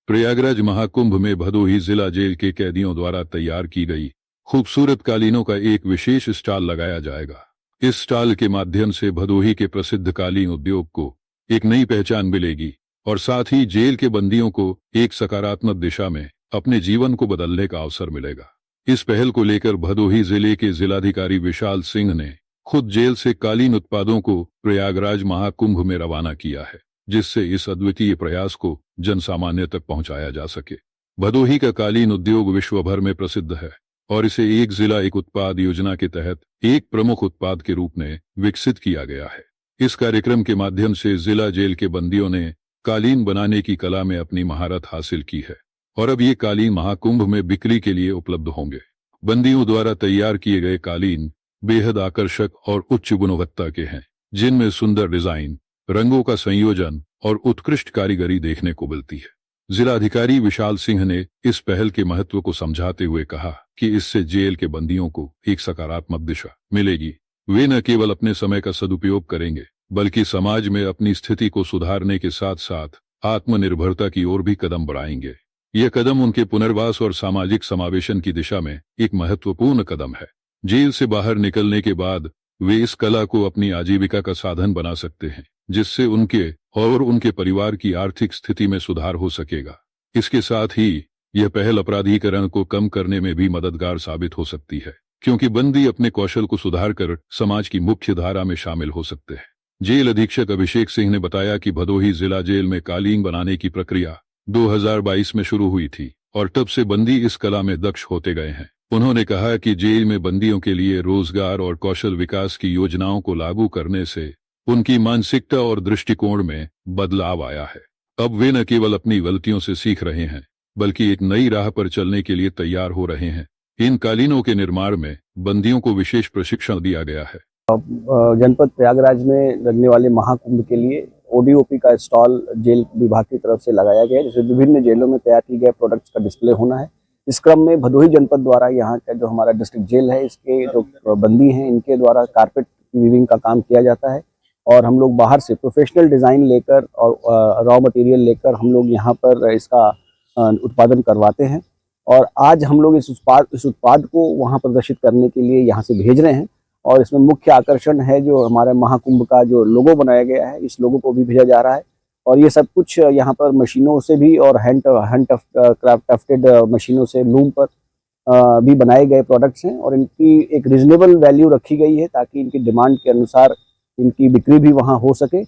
प्रयागराज महाकुंभ में भदोही जिला जेल के कैदियों द्वारा तैयार की गई खूबसूरत कालीनों का एक विशेष स्टॉल लगाया जाएगा। इस स्टॉल के माध्यम से भदोही के प्रसिद्ध कालीन उद्योग को एक नई पहचान मिलेगी और साथ ही जेल के बंदियों को एक सकारात्मक दिशा में अपने जीवन को बदलने का अवसर मिलेगा। इस पहल को लेकर भदोही जिले के जिलाधिकारी विशाल सिंह ने खुद जेल से कालीन उत्पादों को प्रयागराज महाकुंभ में रवाना किया है, जिससे इस अद्वितीय प्रयास को जनसामान्य तक पहुंचाया जा सके। भदोही का कालीन उद्योग विश्व भर में प्रसिद्ध है और इसे एक जिला एक उत्पाद योजना के तहत एक प्रमुख उत्पाद के रूप में विकसित किया गया है। इस कार्यक्रम के माध्यम से जिला जेल के बंदियों ने कालीन बनाने की कला में अपनी महारत हासिल की है और अब ये कालीन महाकुंभ में बिक्री के लिए उपलब्ध होंगे। बंदियों द्वारा तैयार किए गए कालीन बेहद आकर्षक और उच्च गुणवत्ता के हैं, जिनमें सुंदर डिजाइन, रंगों का संयोजन और उत्कृष्ट कारीगरी देखने को मिलती है। जिलाधिकारी विशाल सिंह ने इस पहल के महत्व को समझाते हुए कहा कि इससे जेल के बंदियों को एक सकारात्मक दिशा मिलेगी। वे न केवल अपने समय का सदुपयोग करेंगे, बल्कि समाज में अपनी स्थिति को सुधारने के साथ साथ आत्मनिर्भरता की ओर भी कदम बढ़ाएंगे। यह कदम उनके पुनर्वास और सामाजिक समावेशन की दिशा में एक महत्वपूर्ण कदम है। जेल से बाहर निकलने के बाद वे इस कला को अपनी आजीविका का साधन बना सकते हैं, जिससे उनके और उनके परिवार की आर्थिक स्थिति में सुधार हो सकेगा। इसके साथ ही यह पहल अपराधीकरण को कम करने में भी मददगार साबित हो सकती है, क्योंकि बंदी अपने कौशल को सुधारकर समाज की मुख्य धारा में शामिल हो सकते हैं। जेल अधीक्षक अभिषेक सिंह ने बताया कि भदोही जिला जेल में कालीन बनाने की प्रक्रिया 2022 में शुरू हुई थी और तब से बंदी इस कला में दक्ष होते गए हैं। उन्होंने कहा कि जेल में बंदियों के लिए रोजगार और कौशल विकास की योजनाओं को लागू करने से उनकी मानसिकता और दृष्टिकोण में बदलाव आया है। अब वे न केवल अपनी गलतियों से सीख रहे हैं, बल्कि एक नई राह पर चलने के लिए तैयार हो रहे हैं। इन कालीनों के निर्माण में बंदियों को विशेष प्रशिक्षण दिया गया है। जनपद प्रयागराज में लगने वाले महाकुंभ के लिए ओडीओपी का स्टॉल जेल विभाग की तरफ से लगाया गया है, जिसमें विभिन्न जेलों में तैयार किए गए प्रोडक्ट्स का डिस्प्ले होना है। इस क्रम में भदोही जनपद द्वारा यहाँ का जो हमारा डिस्ट्रिक्ट जेल है, इसके जो बंदी हैं, इनके द्वारा कारपेट वीविंग का काम किया जाता है और हम लोग बाहर से प्रोफेशनल डिज़ाइन लेकर और रॉ मटेरियल लेकर हम लोग यहाँ पर इसका उत्पादन करवाते हैं। और आज हम लोग इस उत्पाद को वहाँ प्रदर्शित करने के लिए यहाँ से भेज रहे हैं और इसमें मुख्य आकर्षण है जो हमारे महाकुंभ का जो लोगो बनाया गया है, इस लोगो को भी भेजा जा रहा है। और ये सब कुछ यहाँ पर मशीनों से भी और हैंड क्राफ्टेड मशीनों से लूम पर भी बनाए गए प्रोडक्ट्स हैं और इनकी एक रीजनेबल वैल्यू रखी गई है ताकि इनकी डिमांड के अनुसार इनकी बिक्री भी वहाँ हो सके।